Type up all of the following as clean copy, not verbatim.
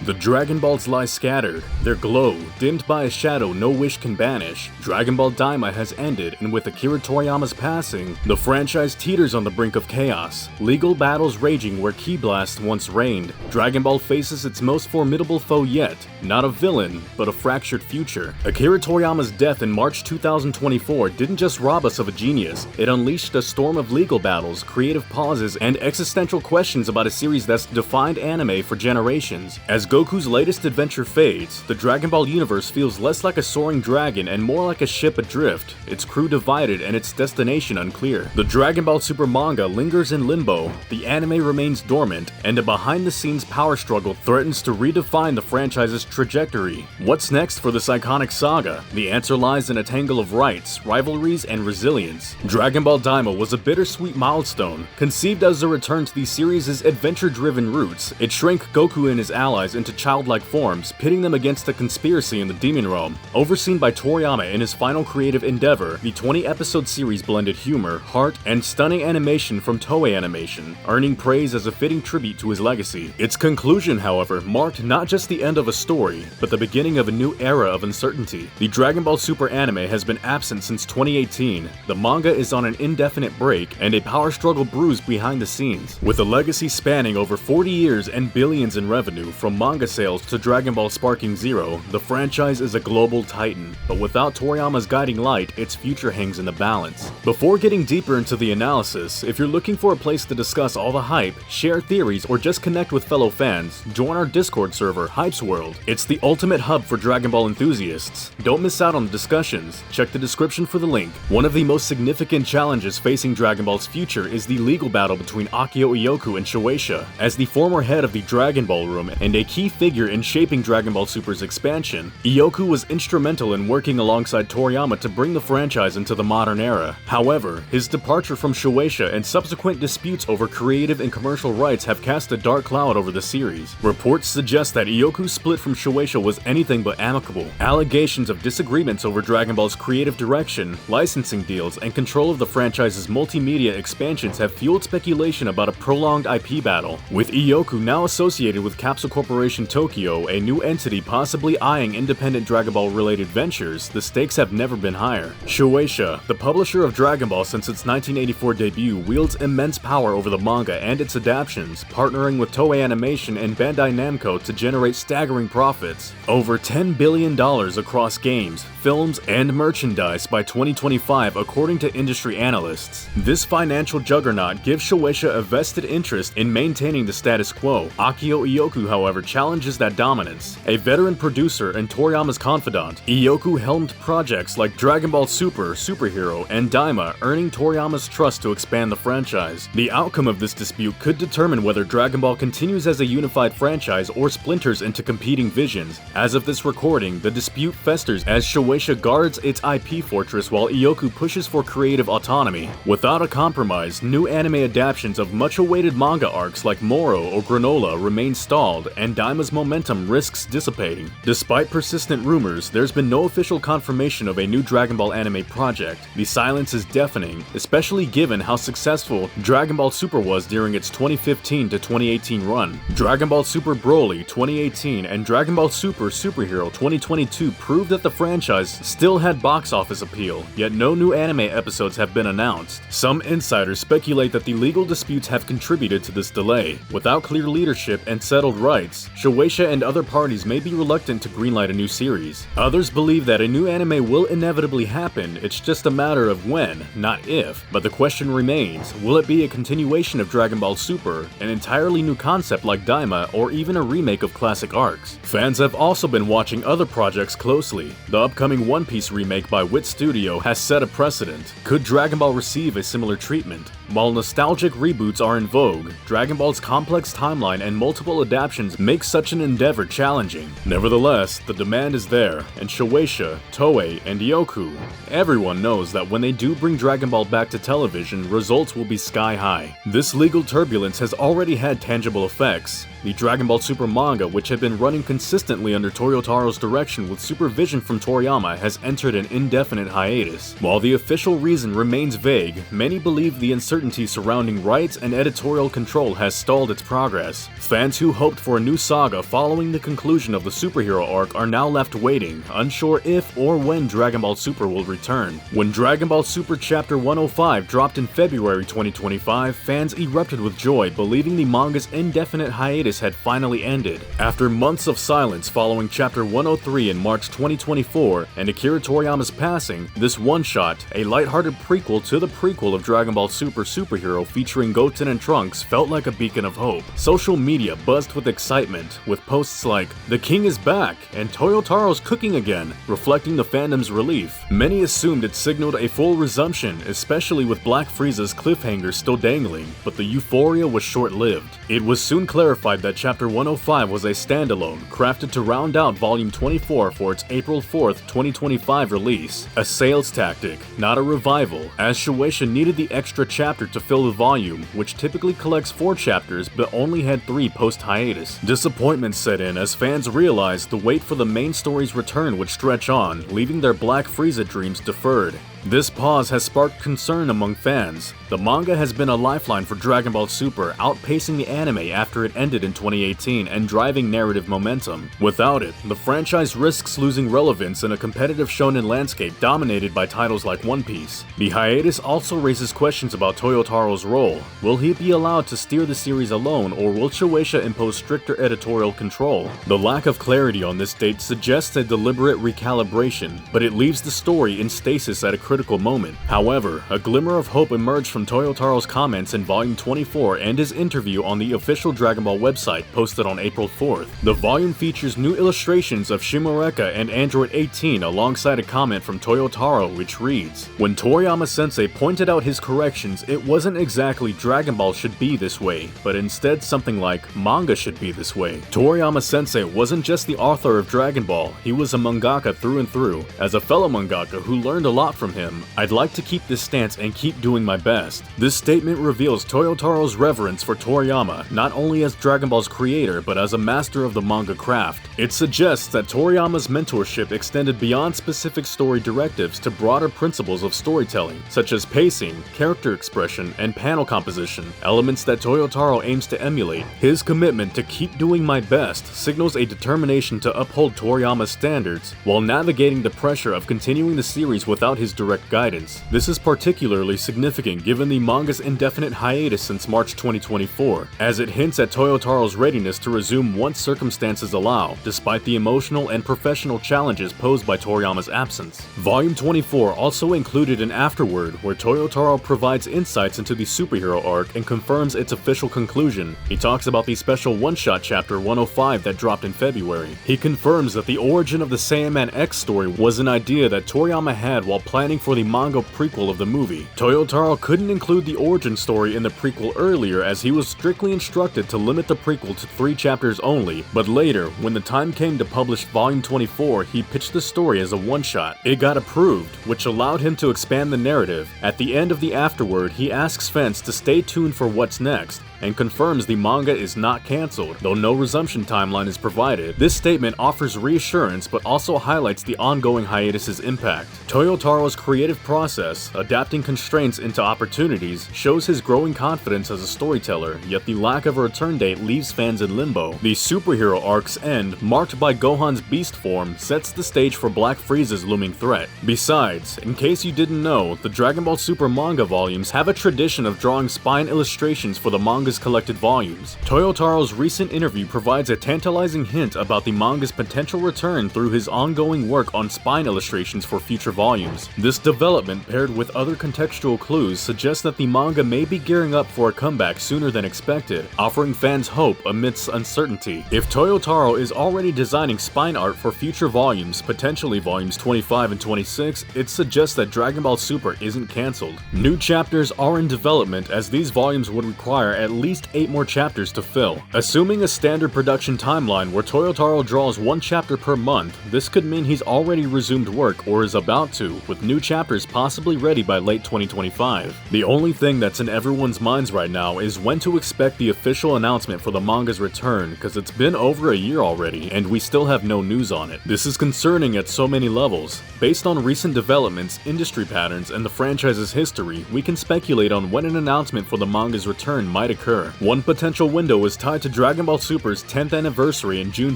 The Dragon Balls lie scattered, their glow dimmed by a shadow no wish can banish. Dragon Ball Daima has ended, and with Akira Toriyama's passing, the franchise teeters on the brink of chaos. Legal battles raging where Ki Blast once reigned. Dragon Ball faces its most formidable foe yet, not a villain, but a fractured future. Akira Toriyama's death in March 2024 didn't just rob us of a genius, it unleashed a storm of legal battles, creative pauses, and existential questions about a series that's defined anime for generations. As Goku's latest adventure fades, the Dragon Ball universe feels less like a soaring dragon and more like a ship adrift, its crew divided and its destination unclear. The Dragon Ball Super Manga lingers in limbo, the anime remains dormant, and a behind-the-scenes power struggle threatens to redefine the franchise's trajectory. What's next for this iconic saga? The answer lies in a tangle of rights, rivalries, and resilience. Dragon Ball Daima was a bittersweet milestone. Conceived as a return to the series' adventure-driven roots, it shrank Goku and his allies into childlike forms, pitting them against a conspiracy in the Demon Realm. Overseen by Toriyama in his final creative endeavor, the 20-episode series blended humor, heart, and stunning animation from Toei Animation, earning praise as a fitting tribute to his legacy. Its conclusion, however, marked not just the end of a story, but the beginning of a new era of uncertainty. The Dragon Ball Super anime has been absent since 2018, the manga is on an indefinite break, and a power struggle brews behind the scenes. With a legacy spanning over 40 years and billions in revenue, from manga sales to Dragon Ball Sparking Zero, the franchise is a global titan, but without Toriyama's guiding light, its future hangs in the balance. Before getting deeper into the analysis, if you're looking for a place to discuss all the hype, share theories, or just connect with fellow fans, join our Discord server, Hype's World. It's the ultimate hub for Dragon Ball enthusiasts. Don't miss out on the discussions. Check the description for the link. One of the most significant challenges facing Dragon Ball's future is the legal battle between Akio Ioku and Shueisha. As the former head of the Dragon Ball Room and a key figure in shaping Dragon Ball Super's expansion, Ioku was instrumental in working alongside Toriyama to bring the franchise into the modern era. However, his departure from Shueisha and subsequent disputes over creative and commercial rights have cast a dark cloud over the series. Reports suggest that Ioku's split from Shueisha was anything but amicable. Allegations of disagreements over Dragon Ball's creative direction, licensing deals, and control of the franchise's multimedia expansions have fueled speculation about a prolonged IP battle. With Ioku now associated with Capsule Corporation Tokyo, a new entity possibly eyeing independent Dragon Ball-related ventures, the stakes have never been higher. Shueisha, the publisher of Dragon Ball since its 1984 debut, wields immense power over the manga and its adaptions, partnering with Toei Animation and Bandai Namco to generate staggering profits. Over $10 billion across games, films, and merchandise by 2025 according to industry analysts. This financial juggernaut gives Shueisha a vested interest in maintaining the status quo. Akio Ioku, however, challenges that dominance. A veteran producer and Toriyama's confidant, Ioku helmed projects like Dragon Ball Super, Superhero, and Daima, earning Toriyama's trust to expand the franchise. The outcome of this dispute could determine whether Dragon Ball continues as a unified franchise or splinters into competing visions. As of this recording, the dispute festers as Shueisha guards its IP fortress while Ioku pushes for creative autonomy. Without a compromise, new anime adaptations of much-awaited manga arcs like Moro or Granola remain stalled, and Daima's momentum risks dissipating. Despite persistent rumors, there's been no official confirmation of a new Dragon Ball anime project. The silence is deafening, especially given how successful Dragon Ball Super was during its 2015 to 2018 run. Dragon Ball Super Broly 2018 and Dragon Ball Super Superhero 2022 proved that the franchise still had box office appeal, yet no new anime episodes have been announced. Some insiders speculate that the legal disputes have contributed to this delay. Without clear leadership and settled rights, Shueisha and other parties may be reluctant to greenlight a new series. Others believe that a new anime will inevitably happen, it's just a matter of when, not if. But the question remains, will it be a continuation of Dragon Ball Super, an entirely new concept like Daima, or even a remake of classic arcs? Fans have also been watching other projects closely. The upcoming One Piece remake by Wit Studio has set a precedent. Could Dragon Ball receive a similar treatment? While nostalgic reboots are in vogue, Dragon Ball's complex timeline and multiple adaptations make such an endeavor challenging. Nevertheless, the demand is there, and Shueisha, Toei, and Ioku, everyone knows that when they do bring Dragon Ball back to television, results will be sky high. This legal turbulence has already had tangible effects. the Dragon Ball Super manga, which had been running consistently under Toyotaro's direction with supervision from Toriyama, has entered an indefinite hiatus. While the official reason remains vague, many believe the uncertainty surrounding rights and editorial control has stalled its progress. Fans who hoped for a new saga following the conclusion of the superhero arc are now left waiting, unsure if or when Dragon Ball Super will return. When Dragon Ball Super Chapter 105 dropped in February 2025, fans erupted with joy, believing the manga's indefinite hiatus had finally ended. After months of silence following Chapter 103 in March 2024 and Akira Toriyama's passing, this one-shot, a lighthearted prequel to the prequel of Dragon Ball Super Superhero featuring Goten and Trunks, felt like a beacon of hope. Social media buzzed with excitement, with posts like, "The King is back," and "Toyotaro's cooking again," reflecting the fandom's relief. Many assumed it signaled a full resumption, especially with Black Frieza's cliffhanger still dangling, but the euphoria was short-lived. It was soon clarified that Chapter 105 was a standalone, crafted to round out Volume 24 for its April 4th, 2025 release. A sales tactic, not a revival, as Shueisha needed the extra chapter to fill the volume, which typically collects 4 chapters but only had 3 post-hiatus. Disappointment set in as fans realized the wait for the main story's return would stretch on, leaving their Black Frieza dreams deferred. This pause has sparked concern among fans. The manga has been a lifeline for Dragon Ball Super, outpacing the anime after it ended in 2018 and driving narrative momentum. Without it, the franchise risks losing relevance in a competitive shonen landscape dominated by titles like One Piece. The hiatus also raises questions about Toyotaro's role. Will he be allowed to steer the series alone, or will Shueisha impose stricter editorial control? The lack of clarity on this date suggests a deliberate recalibration, but it leaves the story in stasis at a critical moment. However, a glimmer of hope emerged from Toyotaro's comments in Volume 24 and his interview on the official Dragon Ball website posted on April 4th. The volume features new illustrations of Shimureka and Android 18 alongside a comment from Toyotaro which reads, "When Toriyama-sensei pointed out his corrections, it wasn't exactly Dragon Ball should be this way, but instead something like manga should be this way." Toriyama-sensei wasn't just the author of Dragon Ball, he was a mangaka through and through. As a fellow mangaka who learned a lot from him, I'd like to keep this stance and keep doing my best. This statement reveals Toyotaro's reverence for Toriyama, not only as Dragon Ball's creator, but as a master of the manga craft. It suggests that Toriyama's mentorship extended beyond specific story directives to broader principles of storytelling, such as pacing, character expression, and panel composition, elements that Toyotaro aims to emulate. His commitment to keep doing my best signals a determination to uphold Toriyama's standards, while navigating the pressure of continuing the series without his direct guidance. This is particularly significant given the manga's indefinite hiatus since March 2024, as it hints at Toyotaro's readiness to resume once circumstances allow, despite the emotional and professional challenges posed by Toriyama's absence. Volume 24 also included an afterword where Toyotaro provides insights into the superhero arc and confirms its official conclusion. He talks about the special one-shot chapter 105 that dropped in February. He confirms that the origin of the Saiyaman X story was an idea that Toriyama had while planning for the manga prequel of the movie. Toyotaro couldn't include the origin story in the prequel earlier as he was strictly instructed to limit the prequel to 3 chapters only, but later, when the time came to publish Volume 24, he pitched the story as a one-shot. It got approved, which allowed him to expand the narrative. At the end of the afterword, he asks fans to stay tuned for what's next, and confirms the manga is not cancelled, though no resumption timeline is provided. This statement offers reassurance but also highlights the ongoing hiatus's impact. Toyotaro's creative process, adapting constraints into opportunities, shows his growing confidence as a storyteller, yet the lack of a return date leaves fans in limbo. The superhero arc's end, marked by Gohan's beast form, sets the stage for Black Frieza's looming threat. Besides, in case you didn't know, the Dragon Ball Super manga volumes have a tradition of drawing spine illustrations for the manga's collected volumes. Toyotaro's recent interview provides a tantalizing hint about the manga's potential return through his ongoing work on spine illustrations for future volumes. This development, paired with other contextual clues, suggests that the manga may be gearing up for a comeback sooner than expected, offering fans hope amidst uncertainty. If Toyotaro is already designing spine art for future volumes, potentially volumes 25 and 26, it suggests that Dragon Ball Super isn't cancelled. New chapters are in development as these volumes would require at least 8 more chapters to fill. Assuming a standard production timeline where Toyotaro draws 1 chapter per month, this could mean he's already resumed work or is about to, with new chapters possibly ready by late 2025. The only thing that's in everyone's minds right now is when to expect the official announcement for the manga's return, because it's been over a year already and we still have no news on it. This is concerning at so many levels. Based on recent developments, industry patterns, and the franchise's history, we can speculate on when an announcement for the manga's return might occur. One potential window is tied to Dragon Ball Super's 10th anniversary in June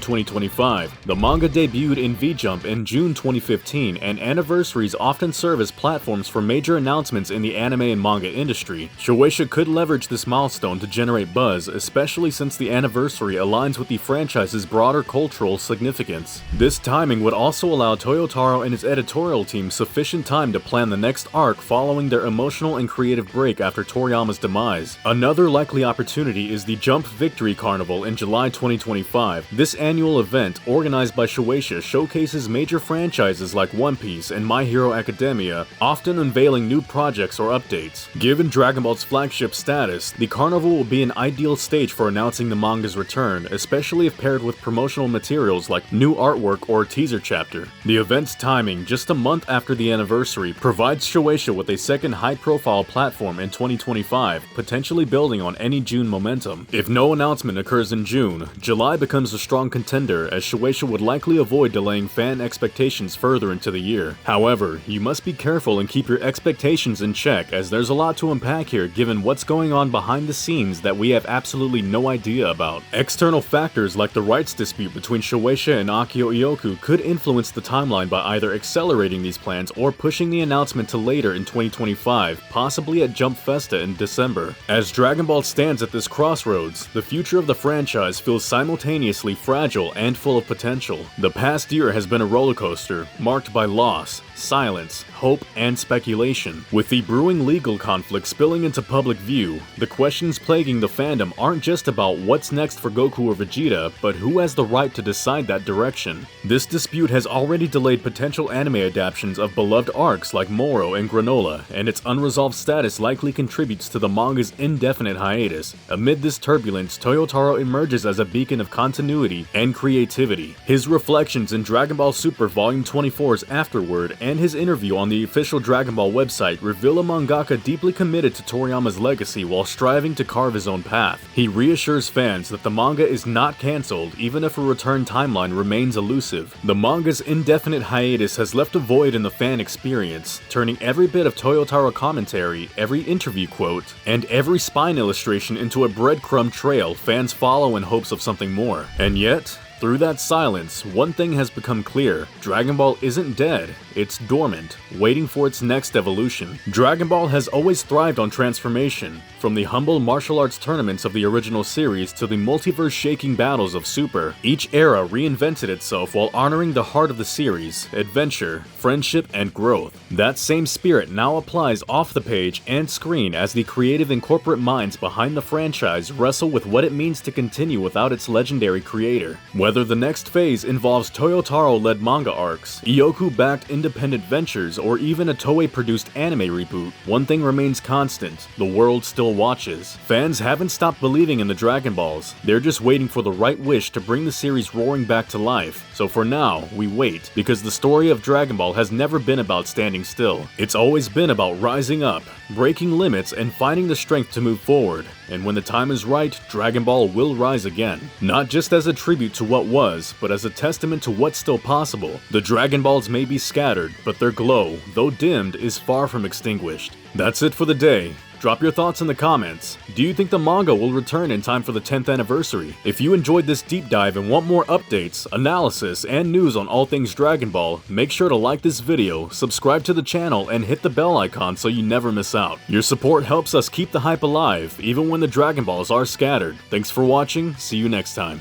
2025. The manga debuted in V-Jump in June 2015, and anniversaries often serve as platforms for major announcements in the anime and manga industry. Shueisha could leverage this milestone to generate buzz, especially since the anniversary aligns with the franchise's broader cultural significance. This timing would also allow Toyotaro and his editorial team sufficient time to plan the next arc following their emotional and creative break after Toriyama's demise. Another likely opportunity is the Jump Victory Carnival in July 2025. This annual event, organized by Shueisha, showcases major franchises like One Piece and My Hero Academia, often unveiling new projects or updates. Given Dragon Ball's flagship status, the carnival will be an ideal stage for announcing the manga's return, especially if paired with promotional materials like new artwork or a teaser chapter. The event's timing, just a month after the anniversary, provides Shueisha with a second high-profile platform in 2025, potentially building on any June momentum. If no announcement occurs in June, July becomes a strong contender, as Shueisha would likely avoid delaying fan expectations further into the year. However, you must be careful and keep your expectations in check, as there's a lot to unpack here given what's going on behind the scenes that we have absolutely no idea about. External factors like the rights dispute between Shueisha and Akio Ioku could influence the timeline by either accelerating these plans or pushing the announcement to later in 2025, possibly at Jump Festa in December. As Dragon Ball stands at this crossroads, the future of the franchise feels simultaneously fragile and full of potential. The past year has been a roller coaster, marked by loss, silence, hope, and speculation. With the brewing legal conflict spilling into public view, the questions plaguing the fandom aren't just about what's next for Goku or Vegeta, but who has the right to decide that direction. This dispute has already delayed potential anime adaptations of beloved arcs like Moro and Granola, and its unresolved status likely contributes to the manga's indefinite hiatus. Amid this turbulence, Toyotaro emerges as a beacon of continuity and creativity. His reflections in Dragon Ball Super Volume 24's Afterword and his interview on the official Dragon Ball website reveal a mangaka deeply committed to Toriyama's legacy while striving to carve his own path. He reassures fans that the manga is not cancelled even if a return timeline remains elusive. The manga's indefinite hiatus has left a void in the fan experience, turning every bit of Toyotaro commentary, every interview quote, and every spine illustration into a breadcrumb trail fans follow in hopes of something more. And yet, through that silence, one thing has become clear: Dragon Ball isn't dead, it's dormant, waiting for its next evolution. Dragon Ball has always thrived on transformation, from the humble martial arts tournaments of the original series to the multiverse-shaking battles of Super. Each era reinvented itself while honoring the heart of the series: adventure, friendship, and growth. That same spirit now applies off the page and screen as the creative and corporate minds behind the franchise wrestle with what it means to continue without its legendary creator. Whether the next phase involves Toyotaro-led manga arcs, Ioku-backed independent ventures, or even a Toei-produced anime reboot, one thing remains constant: the world still watches. Fans haven't stopped believing in the Dragon Balls, they're just waiting for the right wish to bring the series roaring back to life. So for now, we wait, because the story of Dragon Ball has never been about standing still. It's always been about rising up, breaking limits, and finding the strength to move forward. And when the time is right, Dragon Ball will rise again. Not just as a tribute to what was, but as a testament to what's still possible. The Dragon Balls may be scattered, but their glow, though dimmed, is far from extinguished. That's it for the day. Drop your thoughts in the comments. Do you think the manga will return in time for the 10th anniversary? If you enjoyed this deep dive and want more updates, analysis, and news on all things Dragon Ball, make sure to like this video, subscribe to the channel, and hit the bell icon so you never miss out. Your support helps us keep the hype alive, even when the Dragon Balls are scattered. Thanks for watching, see you next time.